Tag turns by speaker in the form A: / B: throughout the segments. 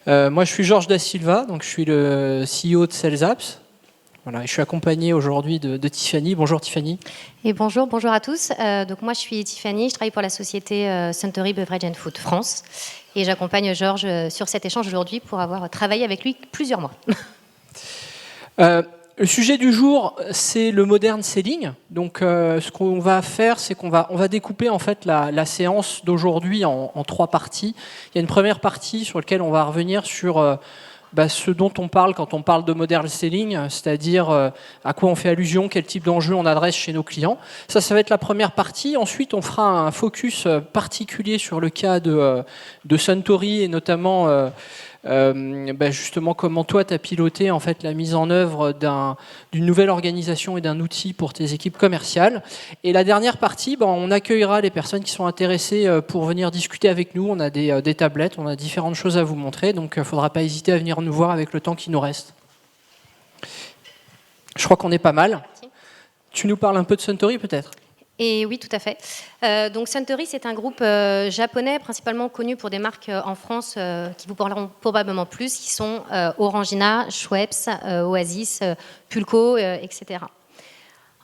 A: Moi, je suis Georges Da Silva, donc je suis le CEO de SalesApps. Voilà, et je suis accompagné aujourd'hui de Tiffany. Bonjour Tiffany.
B: Et bonjour à tous. Donc moi, je suis Tiffany, je travaille pour la société Suntory Beverage and Food France. Et j'accompagne Georges sur cet échange aujourd'hui pour avoir travaillé avec lui plusieurs mois.
A: Le sujet du jour, c'est le modern selling. Donc, ce qu'on va faire, c'est qu'on va découper en fait la séance d'aujourd'hui en 3 parties. Il y a une première partie sur laquelle on va revenir sur ce dont on parle quand on parle de modern selling, c'est-à-dire à quoi on fait allusion, quel type d'enjeu on adresse chez nos clients. Ça va être la première partie. Ensuite, on fera un focus particulier sur le cas de Suntory et notamment justement comment toi tu as piloté en fait la mise en œuvre d'une nouvelle organisation et d'un outil pour tes équipes commerciales. Et la dernière partie, on accueillera les personnes qui sont intéressées pour venir discuter avec nous. On a des tablettes, on a différentes choses à vous montrer, donc il ne faudra pas hésiter à venir nous voir avec le temps qui nous reste. Je crois qu'on est pas mal. Tu nous parles un peu de Suntory peut-être ?
B: Et oui, tout à fait. Donc Suntory, c'est un groupe japonais, principalement connu pour des marques en France qui vous parleront probablement plus, qui sont Orangina, Schweppes, Oasis, Pulco, etc.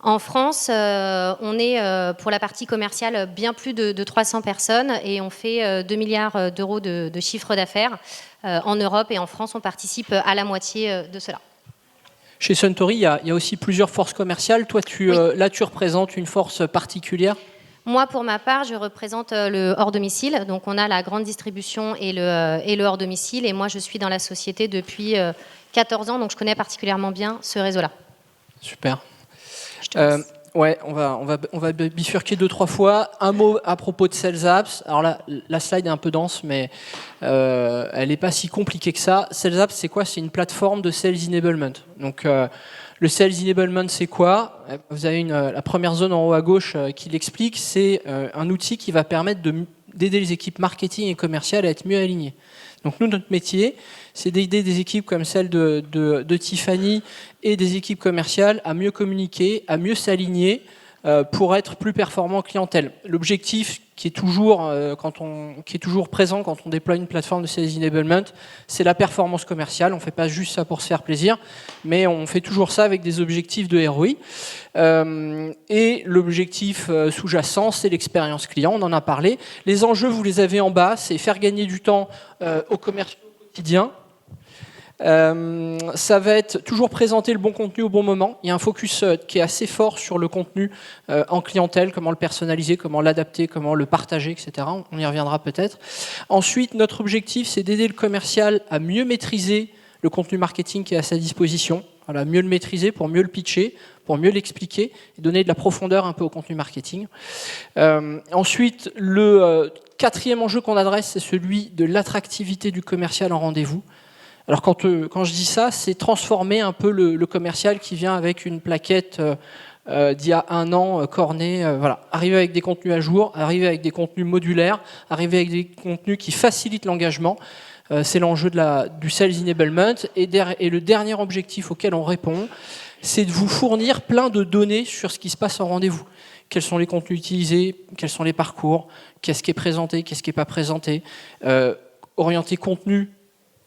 B: En France, on est pour la partie commerciale bien plus de 300 personnes et on fait 2 milliards d'euros de chiffre d'affaires. En Europe et en France, on participe à la moitié de cela.
A: Chez Suntory, il y a aussi plusieurs forces commerciales. Toi, là, tu représentes une force particulière ?
B: Moi, pour ma part, je représente le hors-domicile. Donc, on a la grande distribution et le hors-domicile. Et moi, je suis dans la société depuis 14 ans. Donc, je connais particulièrement bien ce réseau-là.
A: Super. Ouais, on va bifurquer 2-3 fois. Un mot à propos de SalesApps. Alors là, la slide est un peu dense, mais elle n'est pas si compliquée que ça. SalesApps, c'est quoi ? C'est une plateforme de Sales Enablement. Donc, le Sales Enablement, c'est quoi ? Vous avez la première zone en haut à gauche qui l'explique. C'est un outil qui va permettre d'aider les équipes marketing et commerciales à être mieux alignées. Donc nous, notre métier, c'est d'aider des équipes comme celle de Tiffany et des équipes commerciales à mieux communiquer, à mieux s'aligner pour être plus performant en clientèle. L'objectif qui est toujours présent quand on déploie une plateforme de Sales Enablement, c'est la performance commerciale. On ne fait pas juste ça pour se faire plaisir, mais on fait toujours ça avec des objectifs de ROI. Et l'objectif sous-jacent, c'est l'expérience client, on en a parlé. Les enjeux, vous les avez en bas, c'est faire gagner du temps aux commerciaux au quotidien. Ça va être toujours présenter le bon contenu au bon moment. Il y a un focus qui est assez fort sur le contenu en clientèle, comment le personnaliser, comment l'adapter, comment le partager, etc. On y reviendra peut-être. Ensuite, notre objectif, c'est d'aider le commercial à mieux maîtriser le contenu marketing qui est à sa disposition. Voilà, mieux le maîtriser pour mieux le pitcher, pour mieux l'expliquer et donner de la profondeur un peu au contenu marketing. Ensuite, le quatrième enjeu qu'on adresse, c'est celui de l'attractivité du commercial en rendez-vous. Alors quand je dis ça, c'est transformer un peu le commercial qui vient avec une plaquette d'il y a 1 an, cornée, voilà. Arriver avec des contenus à jour, arriver avec des contenus modulaires, arriver avec des contenus qui facilitent l'engagement. C'est l'enjeu du Sales Enablement. Et le dernier objectif auquel on répond, c'est de vous fournir plein de données sur ce qui se passe en rendez-vous. Quels sont les contenus utilisés, quels sont les parcours, qu'est-ce qui est présenté, qu'est-ce qui n'est pas présenté, orienter contenu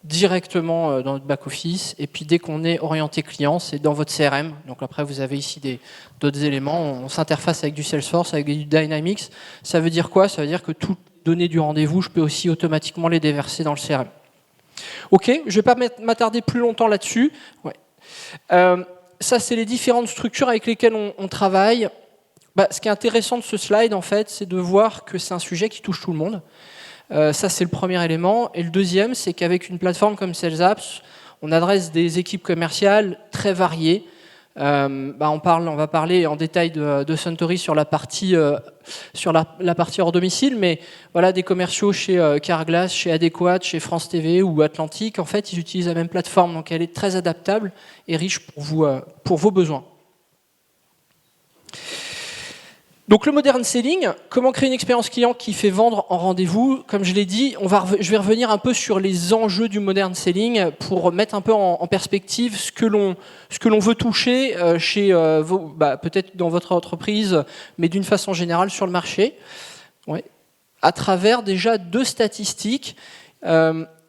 A: directement dans notre back-office, et puis dès qu'on est orienté client, c'est dans votre CRM. Donc après, vous avez ici d'autres éléments. On s'interface avec du Salesforce, avec du Dynamics. Ça veut dire quoi ? Ça veut dire que toutes les données du rendez-vous, je peux aussi automatiquement les déverser dans le CRM. Ok, je ne vais pas m'attarder plus longtemps là-dessus. Ouais. Ça, c'est les différentes structures avec lesquelles on travaille. Ce qui est intéressant de ce slide, en fait, c'est de voir que c'est un sujet qui touche tout le monde. Ça, c'est le premier élément. Et le deuxième, c'est qu'avec une plateforme comme SalesApps, on adresse des équipes commerciales très variées. On va parler en détail de Suntory sur la partie hors domicile, mais voilà, des commerciaux chez Carglass, chez Adéquat, chez France TV ou Atlantique, en fait, ils utilisent la même plateforme, donc elle est très adaptable et riche pour vos besoins. Donc le modern selling, comment créer une expérience client qui fait vendre en rendez-vous ? Comme je l'ai dit, je vais revenir un peu sur les enjeux du modern selling pour mettre un peu en perspective ce que l'on veut toucher chez peut-être dans votre entreprise, mais d'une façon générale sur le marché. Ouais. À travers déjà 2 statistiques.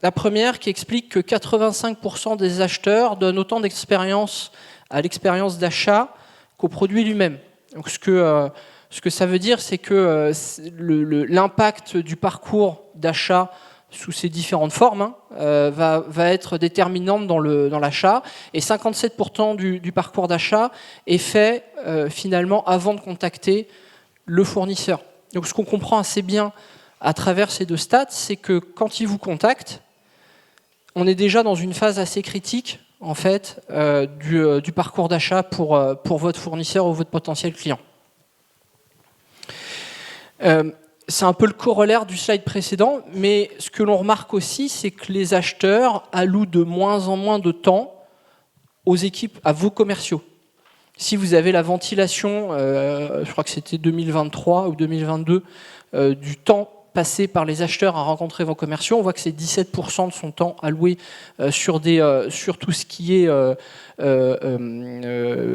A: La première qui explique que 85% des acheteurs donnent autant d'expérience à l'expérience d'achat qu'au produit lui-même. Donc ce que ça veut dire, c'est que l'impact du parcours d'achat sous ces différentes formes va être déterminante dans l'achat, et 57% du parcours d'achat est fait finalement avant de contacter le fournisseur. Donc ce qu'on comprend assez bien à travers ces deux stats, c'est que quand ils vous contactent, on est déjà dans une phase assez critique en fait, du parcours d'achat pour votre fournisseur ou votre potentiel client. C'est un peu le corollaire du slide précédent, mais ce que l'on remarque aussi, c'est que les acheteurs allouent de moins en moins de temps aux équipes, à vos commerciaux. Si vous avez la ventilation, je crois que c'était 2023 ou 2022, du temps passé par les acheteurs à rencontrer vos commerciaux, on voit que c'est 17% de son temps alloué sur tout ce qui est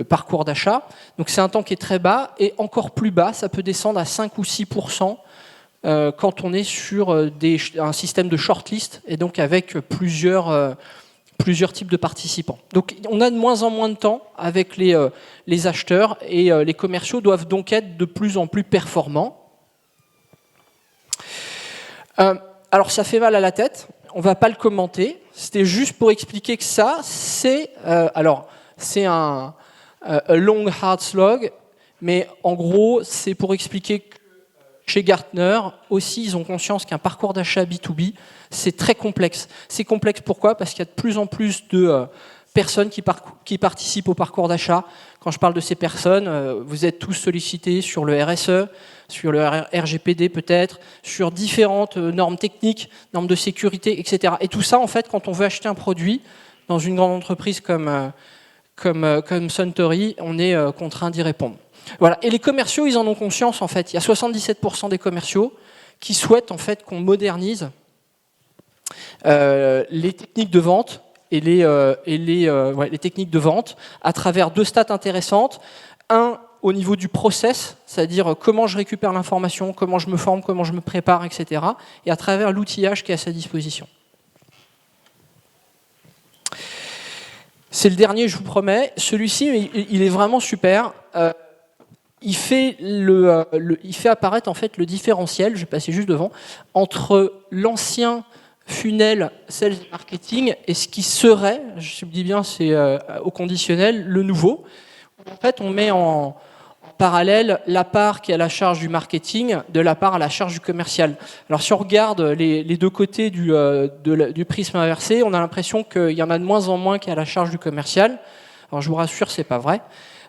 A: parcours d'achat. Donc c'est un temps qui est très bas, et encore plus bas, ça peut descendre à 5 ou 6% quand on est sur un système de shortlist, et donc avec plusieurs types de participants. Donc on a de moins en moins de temps avec les acheteurs, et les commerciaux doivent donc être de plus en plus performants. Alors ça fait mal à la tête, on ne va pas le commenter, c'était juste pour expliquer que ça, c'est un long hard slog, mais en gros c'est pour expliquer que chez Gartner aussi ils ont conscience qu'un parcours d'achat B2B c'est très complexe. C'est complexe pourquoi ? Parce qu'il y a de plus en plus de personnes qui participent au parcours d'achat. Quand je parle de ces personnes, vous êtes tous sollicités sur le RSE, sur le RGPD peut-être, sur différentes normes techniques, normes de sécurité, etc. Et tout ça, en fait, quand on veut acheter un produit dans une grande entreprise comme Suntory, on est contraint d'y répondre. Voilà. Et les commerciaux, ils en ont conscience, en fait. Il y a 77% des commerciaux qui souhaitent, en fait, qu'on modernise les techniques de vente et les techniques de vente à travers deux stats intéressantes. Un, au niveau du process, c'est-à-dire comment je récupère l'information, comment je me forme, comment je me prépare, etc. Et à travers l'outillage qui est à sa disposition. C'est le dernier, je vous promets. Celui-ci, il est vraiment super. Il fait apparaître en fait le différentiel, je vais passer juste devant, entre l'ancien funnel sales marketing et ce qui serait, je dis bien c'est au conditionnel, le nouveau. En fait, on met en parallèle la part qui est à la charge du marketing de la part à la charge du commercial. Alors si on regarde les deux côtés du prisme inversé, on a l'impression qu'il y en a de moins en moins qui est à la charge du commercial. Alors je vous rassure, c'est pas vrai.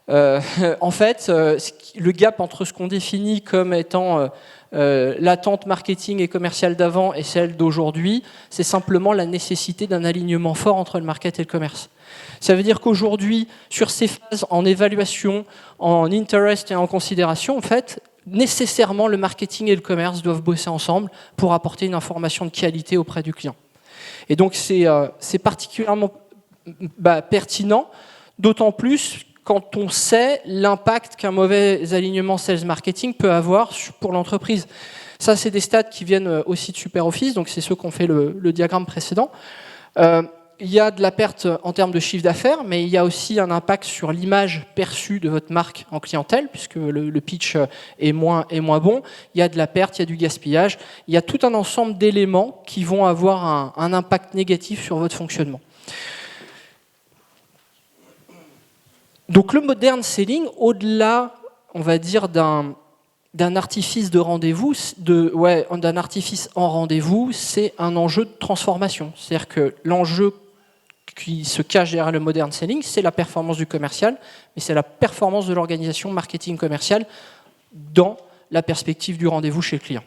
A: En fait, le gap entre ce qu'on définit comme étant l'attente marketing et commerciale d'avant et celle d'aujourd'hui, c'est simplement la nécessité d'un alignement fort entre le market et le commerce. Ça veut dire qu'aujourd'hui, sur ces phases en évaluation, en interest et en considération, en fait, nécessairement le marketing et le commerce doivent bosser ensemble pour apporter une information de qualité auprès du client. Et donc c'est particulièrement pertinent, d'autant plus quand on sait l'impact qu'un mauvais alignement sales marketing peut avoir pour l'entreprise. Ça, c'est des stats qui viennent aussi de SuperOffice, donc c'est ceux qu'on fait le diagramme précédent. Il y a de la perte en termes de chiffre d'affaires, mais il y a aussi un impact sur l'image perçue de votre marque en clientèle, puisque le pitch est moins bon. Il y a de la perte, il y a du gaspillage. Il y a tout un ensemble d'éléments qui vont avoir un impact négatif sur votre fonctionnement. Donc le modern selling, au-delà, on va dire, d'un artifice de rendez-vous, d'un artifice en rendez-vous, c'est un enjeu de transformation. C'est-à-dire que l'enjeu qui se cache derrière le modern selling, c'est la performance du commercial, mais c'est la performance de l'organisation marketing commerciale dans la perspective du rendez-vous chez le client.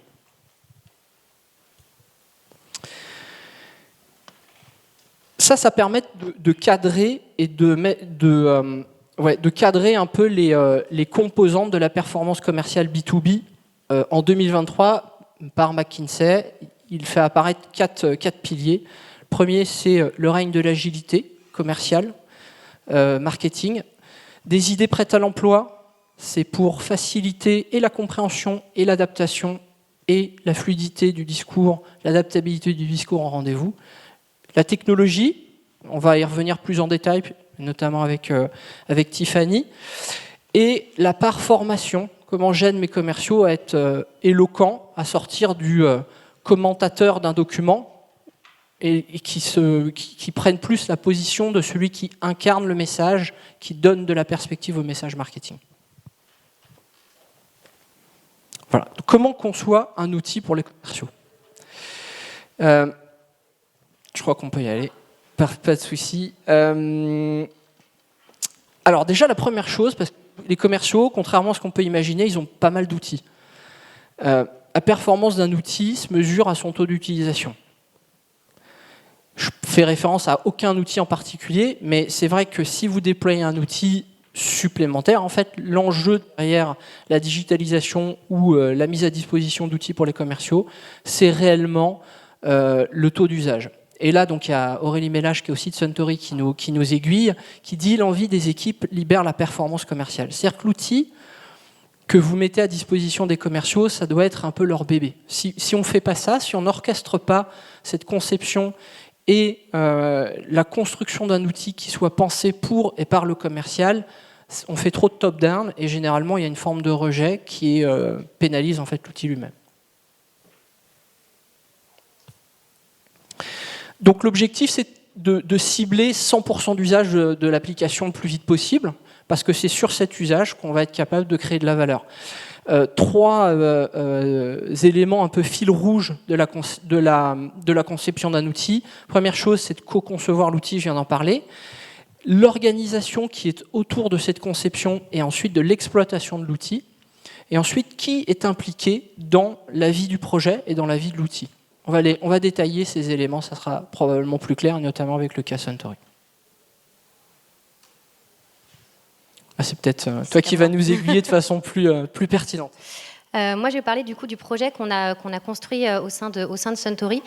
A: Ça permet de cadrer et de cadrer un peu les composantes de la performance commerciale B2B en 2023 par McKinsey. Il fait apparaître quatre piliers. Le premier, c'est le règne de l'agilité commerciale, marketing. Des idées prêtes à l'emploi, c'est pour faciliter et la compréhension et l'adaptation et la fluidité du discours, l'adaptabilité du discours en rendez-vous. La technologie, on va y revenir plus en détail, notamment avec Tiffany. Et la part formation, comment j'aide mes commerciaux à être éloquents, à sortir du commentateur d'un document et qui prennent plus la position de celui qui incarne le message, qui donne de la perspective au message marketing. Voilà. Comment conçoit un outil pour les commerciaux ? Je crois qu'on peut y aller, pas de souci. Alors déjà, la première chose, parce que les commerciaux, contrairement à ce qu'on peut imaginer, ils ont pas mal d'outils. La performance d'un outil se mesure à son taux d'utilisation. Je fais référence à aucun outil en particulier, mais c'est vrai que si vous déployez un outil supplémentaire, en fait, l'enjeu derrière la digitalisation ou la mise à disposition d'outils pour les commerciaux, c'est réellement le taux d'usage. Et là, donc, il y a Aurélie Mélache, qui est aussi de Suntory, qui nous aiguille, qui dit « L'envie des équipes libère la performance commerciale ». C'est-à-dire que l'outil que vous mettez à disposition des commerciaux, ça doit être un peu leur bébé. Si on ne fait pas ça, si on n'orchestre pas cette conception et la construction d'un outil qui soit pensé pour et par le commercial, on fait trop de top-down et généralement il y a une forme de rejet qui pénalise en fait l'outil lui-même. Donc l'objectif c'est de cibler 100% d'usage de l'application le plus vite possible, parce que c'est sur cet usage qu'on va être capable de créer de la valeur. Trois éléments un peu fil rouge de la conception d'un outil. Première chose, c'est de co-concevoir l'outil, je viens d'en parler. L'organisation qui est autour de cette conception et ensuite de l'exploitation de l'outil. Et ensuite, qui est impliqué dans la vie du projet et dans la vie de l'outil. On va détailler ces éléments, ça sera probablement plus clair, notamment avec le cas Suntory. Ah, c'est peut-être toi qui vas nous aiguiller de façon plus pertinente.
B: Moi, je vais parler du coup du projet qu'on a construit au sein de Suntory.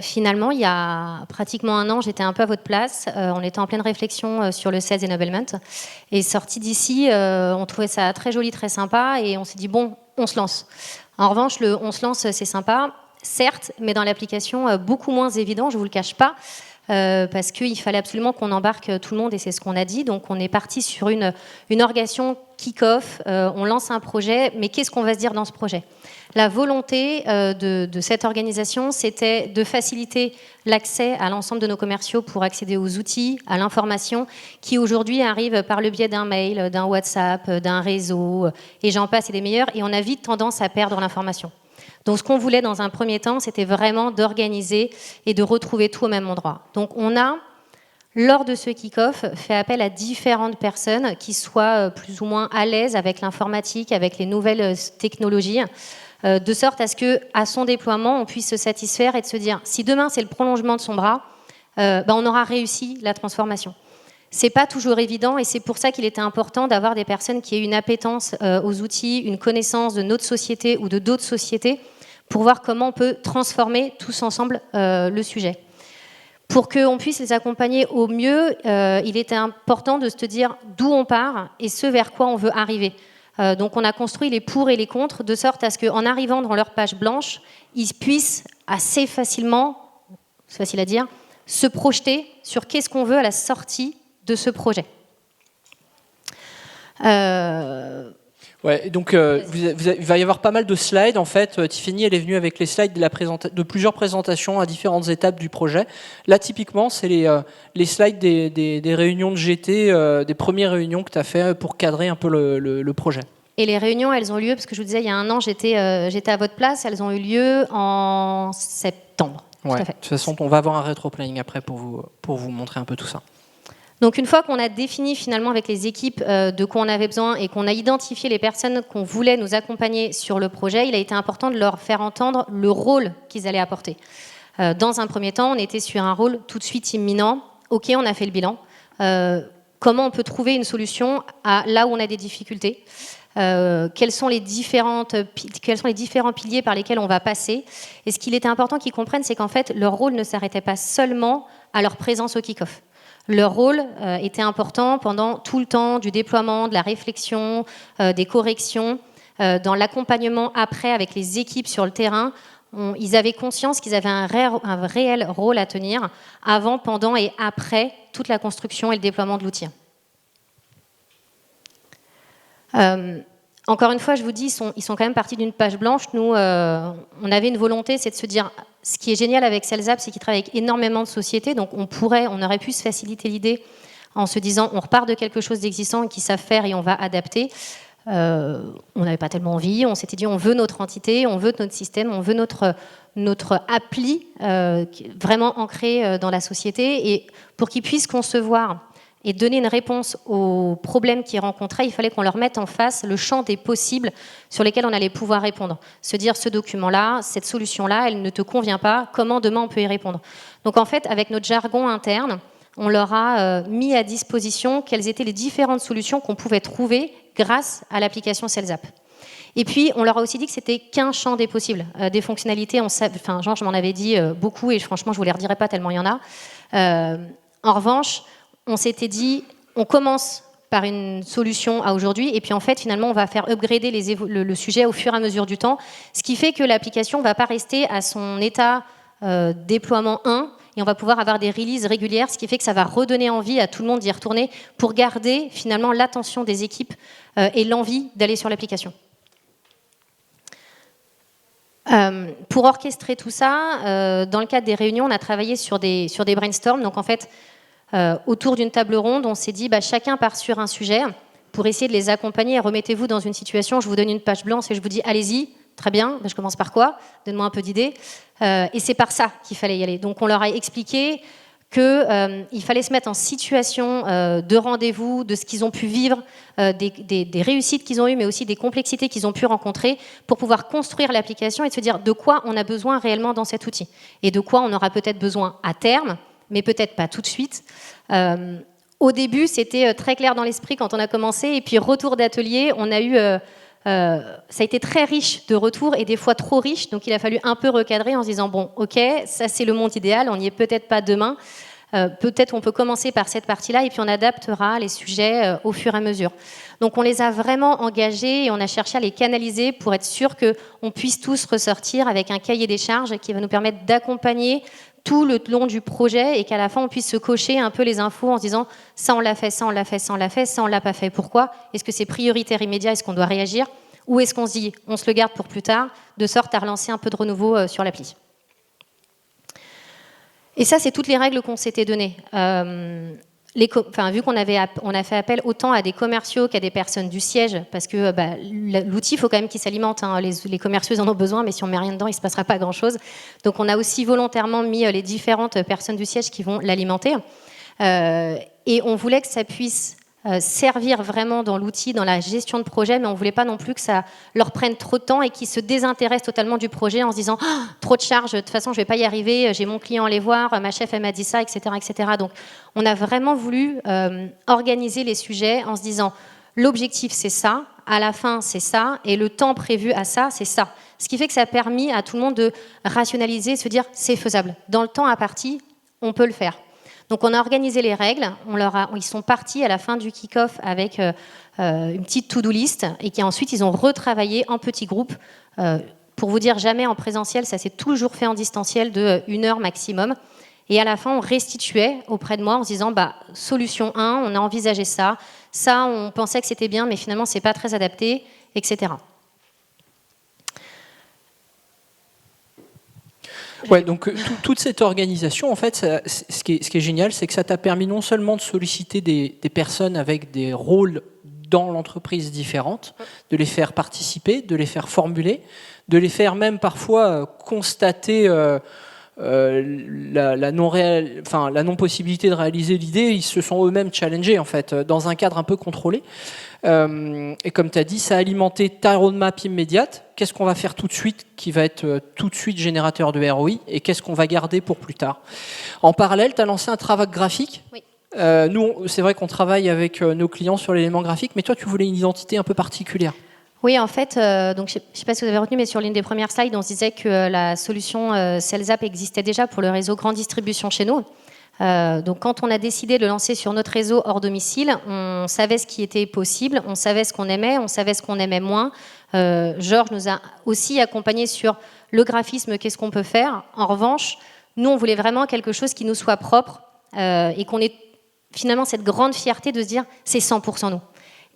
B: Finalement, il y a pratiquement un an, j'étais un peu à votre place. On était en pleine réflexion sur le Sales Enablement. Et sorti d'ici, on trouvait ça très joli, très sympa. Et on s'est dit, bon, on se lance. En revanche, on se lance, c'est sympa, certes, mais dans l'application, beaucoup moins évident, je ne vous le cache pas. Parce qu'il fallait absolument qu'on embarque tout le monde et c'est ce qu'on a dit. Donc on est parti sur une organisation kick-off, on lance un projet, mais qu'est-ce qu'on va se dire dans ce projet ? La volonté de cette organisation, c'était de faciliter l'accès à l'ensemble de nos commerciaux pour accéder aux outils, à l'information qui aujourd'hui arrive par le biais d'un mail, d'un WhatsApp, d'un réseau, et j'en passe et des meilleurs, et on a vite tendance à perdre l'information. Donc ce qu'on voulait dans un premier temps, c'était vraiment d'organiser et de retrouver tout au même endroit. Donc on a, lors de ce kick-off, fait appel à différentes personnes qui soient plus ou moins à l'aise avec l'informatique, avec les nouvelles technologies, de sorte à ce qu'à son déploiement, on puisse se satisfaire et de se dire, si demain c'est le prolongement de son bras, on aura réussi la transformation. C'est pas toujours évident et c'est pour ça qu'il était important d'avoir des personnes qui aient une appétence aux outils, une connaissance de notre société ou de d'autres sociétés, pour voir comment on peut transformer tous ensemble le sujet. Pour qu'on puisse les accompagner au mieux, il était important de se dire d'où on part et ce vers quoi on veut arriver. Donc on a construit les pour et les contre, de sorte à ce qu'en arrivant dans leur page blanche, ils puissent assez facilement, c'est facile à dire, se projeter sur qu'est-ce qu'on veut à la sortie de ce projet.
A: Ouais, donc il va y avoir pas mal de slides. En fait, Tiffany, elle est venue avec les slides de plusieurs présentations à différentes étapes du projet. Là, typiquement, c'est les slides des réunions de GT, des premières réunions que tu as fait pour cadrer un peu le projet. Et les réunions, elles ont lieu, parce que je vous disais, il y a un an, j'étais à votre place, elles ont eu lieu en septembre. Ouais, tout à fait. De toute façon, on va avoir un rétro-planning après pour vous montrer un peu tout ça. Donc une fois qu'on a défini finalement avec les équipes de quoi on avait besoin et qu'on a identifié les personnes qu'on voulait nous accompagner sur le projet, il a été important de leur faire entendre le rôle qu'ils allaient apporter. Dans un premier temps, on était sur un rôle tout de suite imminent. Ok, on a fait le bilan. Comment on peut trouver une solution à là où on a des difficultés ? Quels sont les différents piliers par lesquels on va passer ? Et ce qu'il était important qu'ils comprennent, c'est qu'en fait, leur rôle ne s'arrêtait pas seulement à leur présence au kick-off. Leur rôle était important pendant tout le temps du déploiement, de la réflexion, des corrections, dans l'accompagnement après avec les équipes sur le terrain,
B: ils avaient conscience qu'ils avaient un réel rôle à tenir avant, pendant et après toute la construction et le déploiement de l'outil. Encore une fois, je vous dis, ils sont quand même partis d'une page blanche. Nous, on avait une volonté, c'est de se dire, ce qui est génial avec Cellzap, c'est qu'ils travaillent avec énormément de sociétés, donc on aurait pu se faciliter l'idée en se disant, on repart de quelque chose d'existant et qu'ils savent faire et on va adapter. On n'avait pas tellement envie, on s'était dit, on veut notre entité, on veut notre système, on veut notre appli vraiment ancrée dans la société, et pour qu'ils puissent concevoir et donner une réponse aux problèmes qu'ils rencontraient, il fallait qu'on leur mette en face le champ des possibles sur lesquels on allait pouvoir répondre. Se dire, ce document-là, cette solution-là, elle ne te convient pas, comment demain on peut y répondre? Donc en fait, avec notre jargon interne, on leur a mis à disposition quelles étaient les différentes solutions qu'on pouvait trouver grâce à l'application Cellzap. Et puis, on leur a aussi dit que c'était qu'un champ des possibles. Des fonctionnalités, Jean, je m'en avais dit beaucoup, et franchement, je ne vous les redirai pas tellement il y en a. En revanche, on s'était dit, on commence par une solution à aujourd'hui, et puis en fait, finalement, on va faire upgrader le sujet au fur et à mesure du temps, ce qui fait que l'application ne va pas rester à son état déploiement 1, et on va pouvoir avoir des releases régulières, ce qui fait que ça va redonner envie à tout le monde d'y retourner pour garder finalement l'attention des équipes et l'envie d'aller sur l'application. Pour orchestrer tout ça, dans le cadre des réunions, on a travaillé sur des brainstorms. Donc en fait, autour d'une table ronde, on s'est dit chacun part sur un sujet pour essayer de les accompagner. Remettez-vous dans une situation, je vous donne une page blanche et je vous dis allez-y, très bien, je commence par quoi? Donne-moi un peu d'idées. Et c'est par ça qu'il fallait y aller. Donc on leur a expliqué qu'il fallait se mettre en situation de rendez-vous, de ce qu'ils ont pu vivre, des réussites qu'ils ont eues, mais aussi des complexités qu'ils ont pu rencontrer pour pouvoir construire l'application et de se dire de quoi on a besoin réellement dans cet outil et de quoi on aura peut-être besoin à terme, mais peut-être pas tout de suite. Au début, c'était très clair dans l'esprit quand on a commencé, et puis retour d'atelier, on a eu... ça a été très riche de retours et des fois trop riche, donc il a fallu un peu recadrer en se disant bon, ok, ça c'est le monde idéal, on n'y est peut-être pas demain, peut-être on peut commencer par cette partie-là et puis on adaptera les sujets au fur et à mesure. Donc on les a vraiment engagés et on a cherché à les canaliser pour être sûr qu'on puisse tous ressortir avec un cahier des charges qui va nous permettre d'accompagner tout le long du projet et qu'à la fin on puisse se cocher un peu les infos en se disant ça on l'a fait, ça on l'a fait, ça on l'a fait, ça on l'a pas fait. Pourquoi? Est-ce que c'est prioritaire immédiat? Est-ce qu'on doit réagir? Ou est-ce qu'on se dit on se le garde pour plus tard, de sorte à relancer un peu de renouveau sur l'appli? Et ça, c'est toutes les règles qu'on s'était données. Vu qu'on a fait appel autant à des commerciaux qu'à des personnes du siège, parce que l'outil, il faut quand même qu'il s'alimente. Hein. Les commerciaux en ont besoin, mais si on ne met rien dedans, il ne se passera pas grand-chose. Donc on a aussi volontairement mis les différentes personnes du siège qui vont l'alimenter. Et on voulait que ça puisse servir vraiment dans l'outil, dans la gestion de projet, mais on ne voulait pas non plus que ça leur prenne trop de temps et qu'ils se désintéressent totalement du projet en se disant trop de charges, de toute façon je ne vais pas y arriver, j'ai mon client à aller voir, ma chef elle m'a dit ça, etc., etc. Donc on a vraiment voulu organiser les sujets en se disant l'objectif c'est ça, à la fin c'est ça, et le temps prévu à ça c'est ça. Ce qui fait que ça a permis à tout le monde de rationaliser, de se dire c'est faisable. Dans le temps imparti, on peut le faire. Donc on a organisé les règles, ils sont partis à la fin du kick-off avec une petite to-do list et ensuite ils ont retravaillé en petits groupes. Pour vous dire, jamais en présentiel, ça s'est toujours fait en distanciel de 1 heure maximum. Et à la fin, on restituait auprès de moi en se disant solution 1, on a envisagé ça, on pensait que c'était bien, mais finalement c'est pas très adapté, etc.
A: Ouais, donc toute cette organisation, en fait, ce qui est génial, c'est que ça t'a permis non seulement de solliciter des personnes avec des rôles dans l'entreprise différentes, de les faire participer, de les faire formuler, de les faire même parfois constater la non-possibilité de réaliser l'idée. Ils se sont eux-mêmes challengés, en fait, dans un cadre un peu contrôlé. Et comme tu as dit, ça a alimenté ta roadmap immédiate. Qu'est-ce qu'on va faire tout de suite qui va être tout de suite générateur de ROI et qu'est-ce qu'on va garder pour plus tard. En parallèle, tu as lancé un travail graphique.
B: Oui.
A: Nous, c'est vrai qu'on travaille avec nos clients sur l'élément graphique, mais toi, tu voulais une identité un peu particulière.
B: Oui, en fait, donc je ne sais pas si vous avez retenu, mais sur l'une des premières slides, on se disait que la solution Cellzap existait déjà pour le réseau grande distribution chez nous. Donc quand on a décidé de le lancer sur notre réseau hors domicile, on savait ce qui était possible, on savait ce qu'on aimait moins. Georges nous a aussi accompagnés sur le graphisme, qu'est-ce qu'on peut faire. En revanche, nous, on voulait vraiment quelque chose qui nous soit propre et qu'on ait finalement cette grande fierté de se dire c'est 100% nous.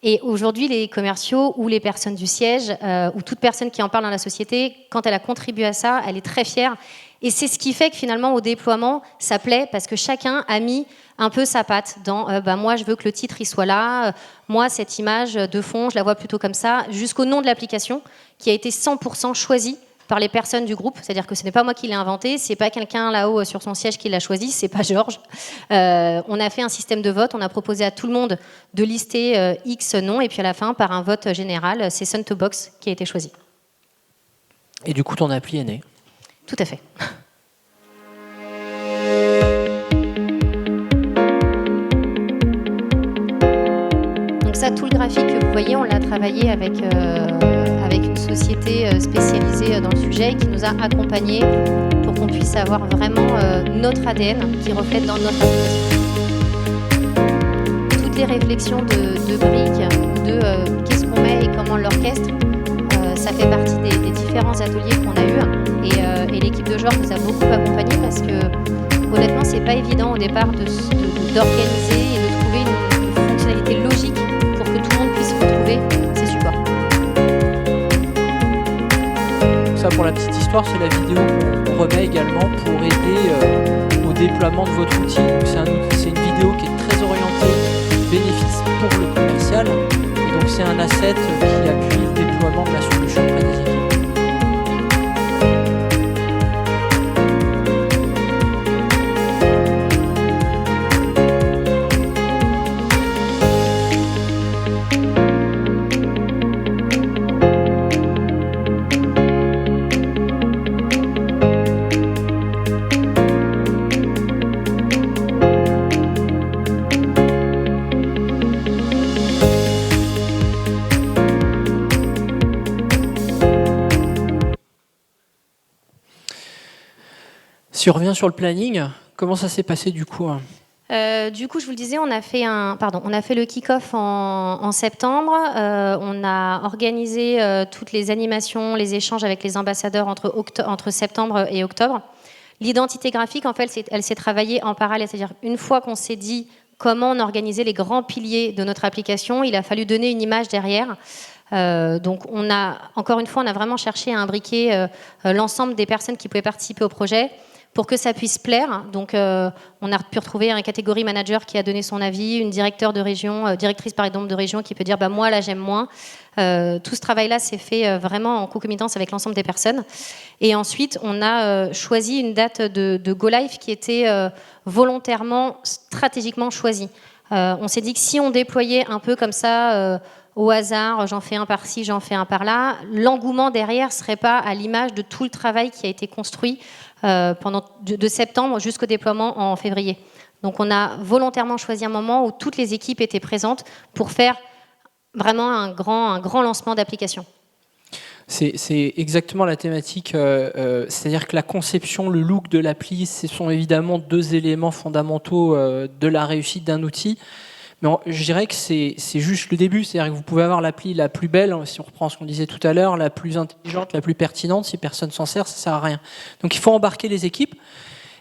B: Et aujourd'hui, les commerciaux ou les personnes du siège ou toute personne qui en parle dans la société, quand elle a contribué à ça, elle est très fière. Et c'est ce qui fait que finalement, au déploiement, ça plaît parce que chacun a mis un peu sa patte dans moi, je veux que le titre il soit là, moi, cette image de fond, je la vois plutôt comme ça, jusqu'au nom de l'application qui a été 100% choisi par les personnes du groupe, c'est-à-dire que ce n'est pas moi qui l'ai inventé, c'est pas quelqu'un là-haut sur son siège qui l'a choisi, c'est pas Georges. On a fait un système de vote, on a proposé à tout le monde de lister X noms, et puis à la fin, par un vote général, c'est Sun2Box qui a été choisi.
A: Et du coup, ton appli est née.
B: Tout à fait. Donc ça, tout le graphique que vous voyez, on l'a travaillé avec une société spécialisée dans le sujet qui nous a accompagnés pour qu'on puisse avoir vraiment notre ADN qui reflète dans notre application. Toutes les réflexions de briques, de qu'est-ce qu'on met et comment on l'orchestre, ça fait partie des différents ateliers qu'on a eus et l'équipe de Georges nous a beaucoup accompagnés parce que honnêtement c'est pas évident au départ d'organiser et de trouver une fonctionnalité logique pour que tout le monde puisse retrouver ses supports.
A: Ça, pour la petite histoire, c'est la vidéo qu'on remet également pour aider au déploiement de votre outil. C'est une vidéo qui est très orientée bénéfice pour le commercial. Et donc c'est un asset qui appuie le déploiement de la solution auprès des équipes. Si on revient sur le planning, comment ça s'est passé du coup ?
B: Du coup, je vous le disais, on a fait le kick-off en septembre. On a organisé toutes les animations, les échanges avec les ambassadeurs entre septembre et octobre. L'identité graphique, en fait, elle s'est travaillée en parallèle. C'est-à-dire, une fois qu'on s'est dit comment on organisait les grands piliers de notre application, il a fallu donner une image derrière. Donc, encore une fois, on a vraiment cherché à imbriquer l'ensemble des personnes qui pouvaient participer au projet pour que ça puisse plaire. Donc, on a pu retrouver un catégorie manager qui a donné son avis, une directrice par exemple de région qui peut dire moi là j'aime moins. Tout ce travail-là s'est fait vraiment en concomitance avec l'ensemble des personnes. Et ensuite, on a choisi une date de Go Live qui était volontairement, stratégiquement choisie. On s'est dit que si on déployait un peu comme ça, au hasard, j'en fais un par-ci, j'en fais un par-là, l'engouement derrière ne serait pas à l'image de tout le travail qui a été construit pendant de septembre jusqu'au déploiement en février. Donc on a volontairement choisi un moment où toutes les équipes étaient présentes pour faire vraiment un grand lancement d'application.
A: C'est exactement la thématique, c'est-à-dire que la conception, le look de l'appli, ce sont évidemment deux éléments fondamentaux de la réussite d'un outil. Mais je dirais que c'est juste le début, c'est-à-dire que vous pouvez avoir l'appli la plus belle, si on reprend ce qu'on disait tout à l'heure, la plus intelligente, la plus pertinente, si personne s'en sert, ça ne sert à rien. Donc il faut embarquer les équipes.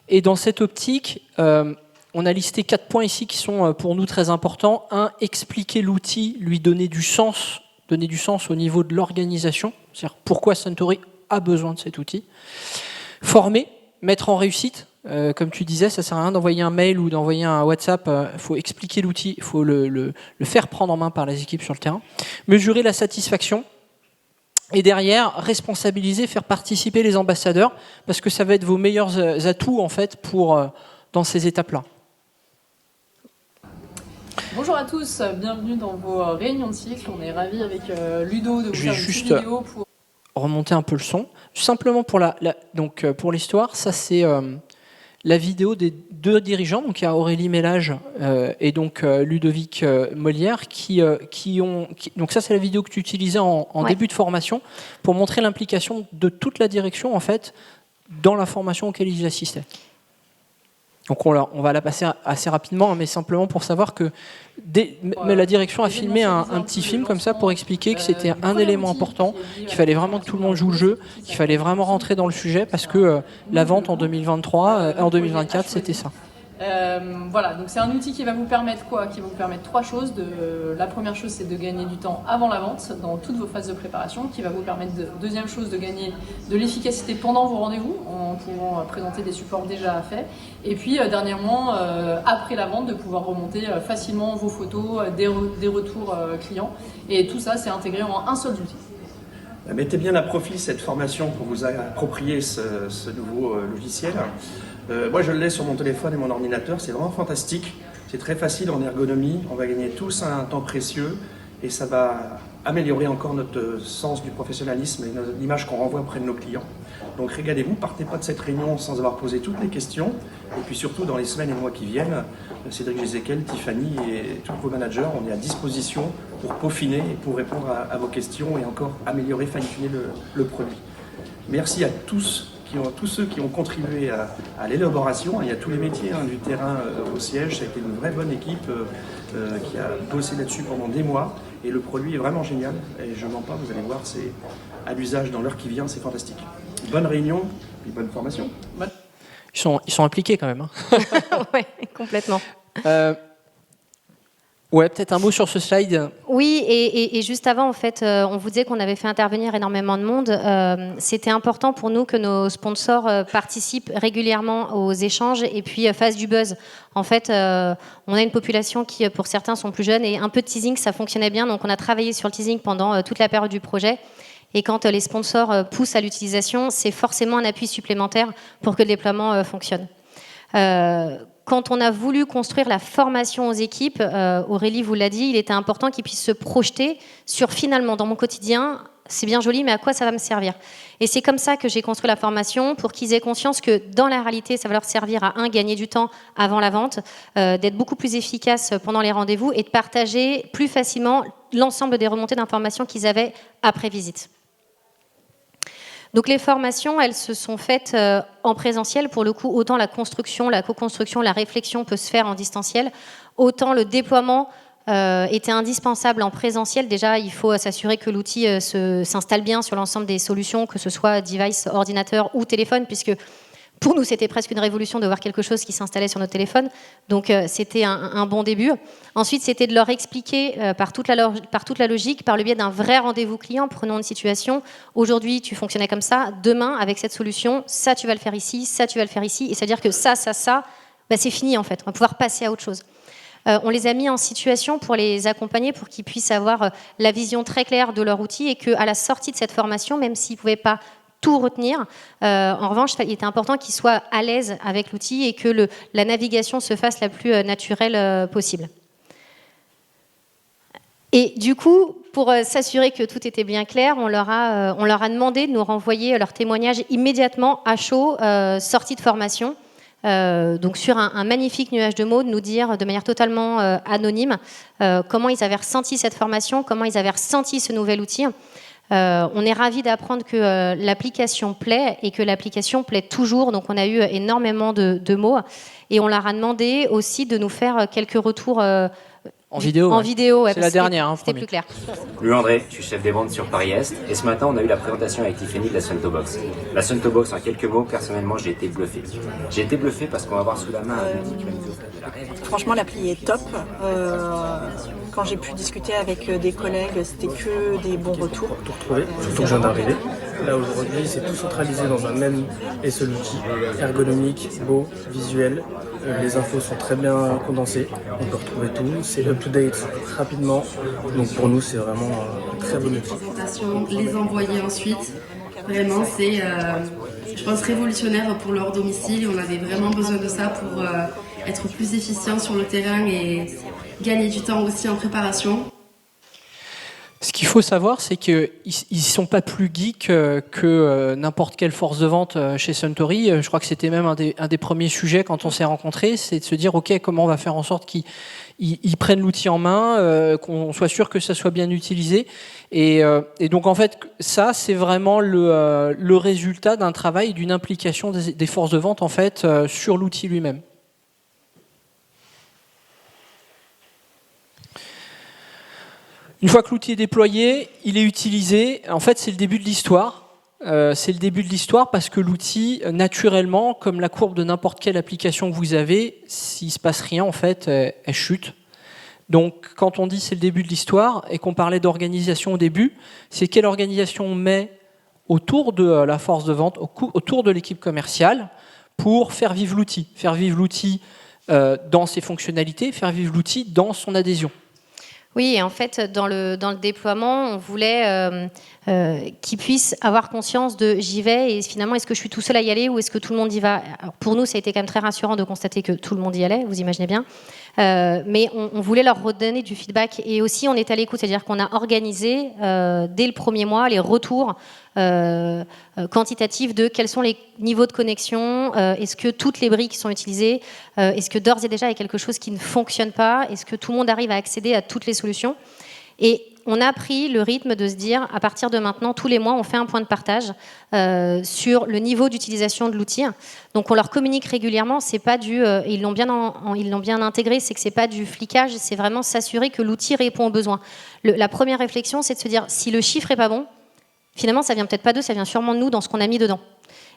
A: Et dans cette optique, on a listé 4 points ici qui sont pour nous très importants. 1, expliquer l'outil, lui donner du sens au niveau de l'organisation, c'est-à-dire pourquoi Suntory a besoin de cet outil. Former, mettre en réussite. Comme tu disais, ça ne sert à rien d'envoyer un mail ou d'envoyer un WhatsApp. Il faut expliquer l'outil, il faut le faire prendre en main par les équipes sur le terrain. Mesurer la satisfaction. Et derrière, responsabiliser, faire participer les ambassadeurs, parce que ça va être vos meilleurs atouts en fait dans ces étapes-là.
C: Bonjour à tous, bienvenue dans vos réunions de cycle. On est ravis avec Ludo de vous faire une petite vidéo pour
A: remonter un peu le son. Simplement pour l'histoire, ça c'est la vidéo des 2 dirigeants, donc il y a Aurélie Mélage et donc Ludovic Molière donc ça c'est la vidéo que tu utilisais en début de formation pour montrer l'implication de toute la direction en fait dans la formation auquel ils assistaient. Donc on va la passer assez rapidement, mais simplement pour savoir que mais la direction a filmé un petit film comme ça pour expliquer que c'était un élément important, qu'il fallait vraiment que tout le monde joue le jeu, qu'il fallait vraiment rentrer dans le sujet parce que la vente en 2023, en 2024, c'était ça.
C: Voilà, donc c'est un outil qui va vous permettre quoi? Qui va vous permettre trois choses. La première chose, c'est de gagner du temps avant la vente, dans toutes vos phases de préparation, qui va vous permettre, deuxième chose, de gagner de l'efficacité pendant vos rendez-vous, en pouvant présenter des supports déjà faits. Et puis, dernièrement, après la vente, de pouvoir remonter facilement vos photos, des retours clients. Et tout ça, c'est intégré en un seul outil.
D: Mettez bien à profit cette formation pour vous approprier ce nouveau logiciel. Moi, je l'ai sur mon téléphone et mon ordinateur, c'est vraiment fantastique. C'est très facile en ergonomie, on va gagner tous un temps précieux et ça va améliorer encore notre sens du professionnalisme et l'image qu'on renvoie auprès de nos clients. Donc régalez-vous, partez pas de cette réunion sans avoir posé toutes les questions. Et puis surtout, dans les semaines et mois qui viennent, Cédric Gézéquel, Tiffany et tous vos managers, on est à disposition pour peaufiner et pour répondre à vos questions et encore améliorer, fine-tuner le produit. Merci à tous ceux qui ont contribué à l'élaboration. Il y a tous les métiers du terrain au siège. Ça a été une vraie bonne équipe qui a bossé là-dessus pendant des mois. Et le produit est vraiment génial. Et je ne mens pas, vous allez voir, c'est à l'usage dans l'heure qui vient, c'est fantastique. Bonne réunion et bonne formation.
A: Ils sont impliqués quand même.
B: Oui, complètement.
A: Ouais, peut-être un mot sur ce slide.
B: Oui, et juste avant, en fait, on vous disait qu'on avait fait intervenir énormément de monde. C'était important pour nous que nos sponsors participent régulièrement aux échanges et puis fassent du buzz. En fait, on a une population qui, pour certains, sont plus jeunes et un peu de teasing, ça fonctionnait bien. Donc, on a travaillé sur le teasing pendant toute la période du projet. Et quand les sponsors poussent à l'utilisation, c'est forcément un appui supplémentaire pour que le déploiement fonctionne. Quand on a voulu construire la formation aux équipes, Aurélie vous l'a dit, il était important qu'ils puissent se projeter sur finalement, dans mon quotidien, c'est bien joli, mais à quoi ça va me servir? Et c'est comme ça que j'ai construit la formation, pour qu'ils aient conscience que dans la réalité, ça va leur servir à gagner du temps avant la vente, d'être beaucoup plus efficaces pendant les rendez-vous et de partager plus facilement l'ensemble des remontées d'informations qu'ils avaient après visite. Donc les formations, elles se sont faites en présentiel. Pour le coup, autant la construction, la co-construction, la réflexion peut se faire en distanciel, autant le déploiement était indispensable en présentiel. Déjà, il faut s'assurer que l'outil s'installe bien sur l'ensemble des solutions, que ce soit device, ordinateur ou téléphone, puisque pour nous, c'était presque une révolution de voir quelque chose qui s'installait sur notre téléphone. Donc, c'était un bon début. Ensuite, c'était de leur expliquer par toute la logique, par le biais d'un vrai rendez-vous client. Prenons une situation. Aujourd'hui, tu fonctionnais comme ça. Demain, avec cette solution, ça, tu vas le faire ici, ça, tu vas le faire ici. Et c'est-à-dire que ça, bah, c'est fini, en fait. On va pouvoir passer à autre chose. On les a mis en situation pour les accompagner, pour qu'ils puissent avoir la vision très claire de leur outil et qu'à la sortie de cette formation, même s'ils ne pouvaient pas tout retenir. En revanche, il était important qu'ils soient à l'aise avec l'outil et que la navigation se fasse la plus naturelle possible. Et du coup, pour s'assurer que tout était bien clair, on leur a demandé de nous renvoyer leur témoignage immédiatement à chaud, sortie de formation. Donc sur un magnifique nuage de mots, de nous dire de manière totalement anonyme comment ils avaient ressenti cette formation, comment ils avaient ressenti ce nouvel outil. On est ravis d'apprendre que l'application plaît et que l'application plaît toujours. Donc on a eu énormément de mots et on leur a demandé aussi de nous faire quelques retours
A: en vidéo.
B: En vidéo, ouais,
A: c'est la dernière.
B: C'était plus clair.
E: Louis André, je suis chef des ventes sur Paris Est et ce matin on a eu la présentation avec Tiffany de la Suntobox. La Suntobox, en quelques mots, personnellement j'ai été bluffé. J'ai été bluffé parce qu'on va avoir sous la main un outil qui va nous offrir de la réelle.
F: Franchement, l'appli est top. Quand j'ai pu discuter avec des collègues, c'était que des bons retours.
G: Tout retrouver, surtout que je viens d'arriver. Là aujourd'hui, c'est tout centralisé dans un même et seul outil, ergonomique, beau, visuel. Les infos sont très bien condensées, on peut retrouver tout, c'est up-to-date rapidement. Donc pour nous, c'est vraiment un très bon outil.
H: Les envoyer ensuite, vraiment c'est, je pense, révolutionnaire pour leur domicile. On avait vraiment besoin de ça pour être plus efficient sur le terrain et gagner du temps aussi en préparation.
A: Ce qu'il faut savoir, c'est qu'ils ne sont pas plus geeks que n'importe quelle force de vente chez Suntory. Je crois que c'était même un des premiers sujets quand on s'est rencontrés, c'est de se dire, OK, comment on va faire en sorte qu'ils prennent l'outil en main, qu'on soit sûr que ça soit bien utilisé. Et donc, en fait, ça, c'est vraiment le résultat d'un travail, d'une implication des forces de vente, en fait, sur l'outil lui-même. Une fois que l'outil est déployé, il est utilisé. En fait, c'est le début de l'histoire. C'est le début de l'histoire parce que l'outil, naturellement, comme la courbe de n'importe quelle application que vous avez, s'il ne se passe rien, en fait, elle chute. Donc, quand on dit c'est le début de l'histoire et qu'on parlait d'organisation au début, c'est quelle organisation on met autour de la force de vente, autour de l'équipe commerciale, pour faire vivre l'outil dans ses fonctionnalités, faire vivre l'outil dans son adhésion.
B: Oui, et en fait, dans le déploiement, on voulait qu'ils puissent avoir conscience de j'y vais et finalement, est-ce que je suis tout seul à y aller ou est-ce que tout le monde y va? Alors, pour nous, ça a été quand même très rassurant de constater que tout le monde y allait, vous imaginez bien. Mais on voulait leur redonner du feedback et aussi on est à l'écoute, c'est-à-dire qu'on a organisé dès le premier mois les retours quantitatifs de quels sont les niveaux de connexion, est-ce que toutes les briques sont utilisées, est-ce que d'ores et déjà il y a quelque chose qui ne fonctionne pas, est-ce que tout le monde arrive à accéder à toutes les solutions. Et on a pris le rythme de se dire, à partir de maintenant, tous les mois, on fait un point de partage sur le niveau d'utilisation de l'outil. Donc on leur communique régulièrement, c'est pas ils l'ont bien intégré, c'est que c'est pas du flicage, c'est vraiment s'assurer que l'outil répond aux besoins. La première réflexion, c'est de se dire, si le chiffre est pas bon, finalement, ça vient peut-être pas d'eux, ça vient sûrement de nous dans ce qu'on a mis dedans.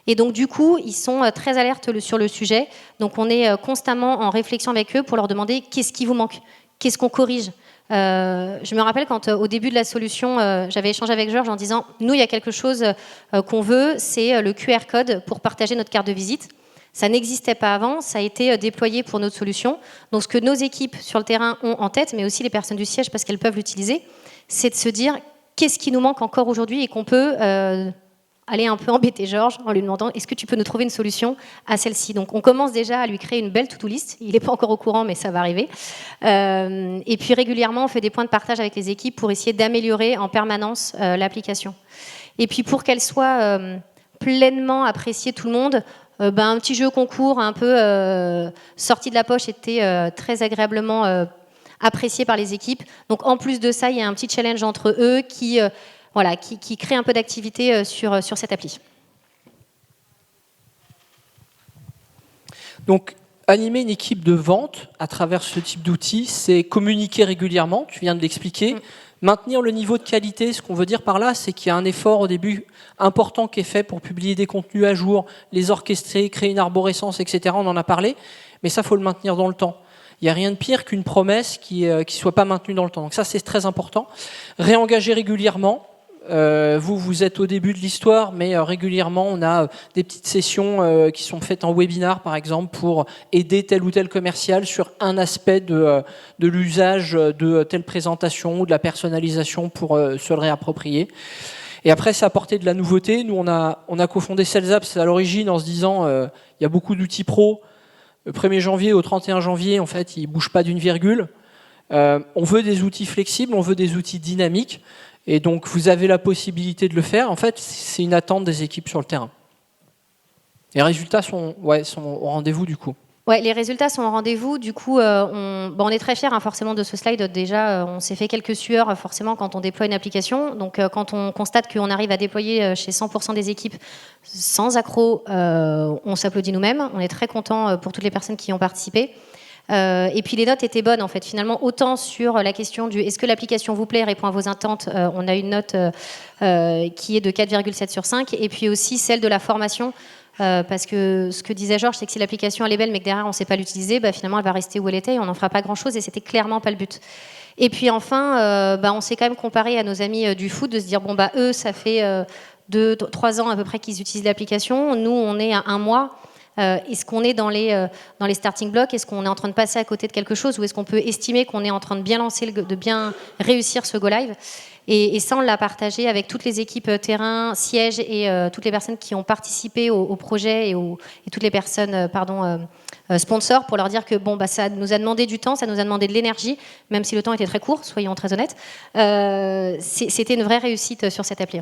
B: Et donc du coup, ils sont très alertes sur le sujet. Donc on est constamment en réflexion avec eux pour leur demander qu'est-ce qui vous manque, qu'est-ce qu'on corrige. Je me rappelle quand au début de la solution, j'avais échangé avec Georges en disant nous, il y a quelque chose qu'on veut, c'est le QR code pour partager notre carte de visite. Ça n'existait pas avant, ça a été déployé pour notre solution. Donc ce que nos équipes sur le terrain ont en tête, mais aussi les personnes du siège parce qu'elles peuvent l'utiliser, c'est de se dire qu'est-ce qui nous manque encore aujourd'hui et qu'on peut aller un peu embêter Georges en lui demandant est-ce que tu peux nous trouver une solution à celle-ci. Donc on commence déjà à lui créer une belle to-do list. Il n'est pas encore au courant, mais ça va arriver. Et puis régulièrement, on fait des points de partage avec les équipes pour essayer d'améliorer en permanence l'application. Et puis pour qu'elle soit pleinement appréciée tout le monde, un petit jeu concours un peu sorti de la poche était très agréablement apprécié par les équipes. Donc en plus de ça, il y a un petit challenge entre eux qui crée un peu d'activité sur cette appli.
A: Donc, animer une équipe de vente à travers ce type d'outils, c'est communiquer régulièrement, tu viens de l'expliquer, maintenir le niveau de qualité. Ce qu'on veut dire par là, c'est qu'il y a un effort au début important qui est fait pour publier des contenus à jour, les orchestrer, créer une arborescence, etc. On en a parlé, mais ça, il faut le maintenir dans le temps. Il n'y a rien de pire qu'une promesse qui ne soit pas maintenue dans le temps. Donc ça, c'est très important. Réengager régulièrement. Vous êtes au début de l'histoire, mais régulièrement, on a des petites sessions qui sont faites en webinar, par exemple, pour aider tel ou tel commercial sur un aspect de l'usage de telle présentation ou de la personnalisation pour se le réapproprier. Et après, c'est apporter de la nouveauté. Nous, on a cofondé SalesApps à l'origine en se disant il y a beaucoup d'outils pro. Le 1er janvier au 31 janvier, en fait, ils ne bougent pas d'une virgule. On veut des outils flexibles, on veut des outils dynamiques. Et donc, vous avez la possibilité de le faire. En fait, c'est une attente des équipes sur le terrain. Les résultats sont au rendez-vous, du coup.
B: Ouais, les résultats sont au rendez-vous. Du coup, on est très fiers forcément de ce slide. Déjà, on s'est fait quelques sueurs forcément quand on déploie une application. Donc, quand on constate qu'on arrive à déployer chez 100% des équipes sans accroc, on s'applaudit nous-mêmes. On est très contents pour toutes les personnes qui y ont participé. Et puis les notes étaient bonnes en fait. Finalement, autant sur la question du est-ce que l'application vous plaît, répond à vos attentes, on a une note qui est de 4,7 sur 5. Et puis aussi celle de la formation. Parce que ce que disait Georges, c'est que si l'application elle est belle mais que derrière on ne sait pas l'utiliser, finalement elle va rester où elle était et on n'en fera pas grand chose et c'était clairement pas le but. Et puis enfin, on s'est quand même comparé à nos amis du foot de se dire eux ça fait 2-3 ans à peu près qu'ils utilisent l'application, nous on est à 1 mois. Est-ce qu'on est dans les starting blocks? Est-ce qu'on est en train de passer à côté de quelque chose? Ou est-ce qu'on peut estimer qu'on est en train de bien lancer, de bien réussir ce go live? Et ça, on l'a partagé avec toutes les équipes terrain, siège et toutes les personnes qui ont participé au projet et toutes les personnes sponsors pour leur dire que ça nous a demandé du temps, ça nous a demandé de l'énergie, même si le temps était très court, soyons très honnêtes. C'était une vraie réussite sur cette appli.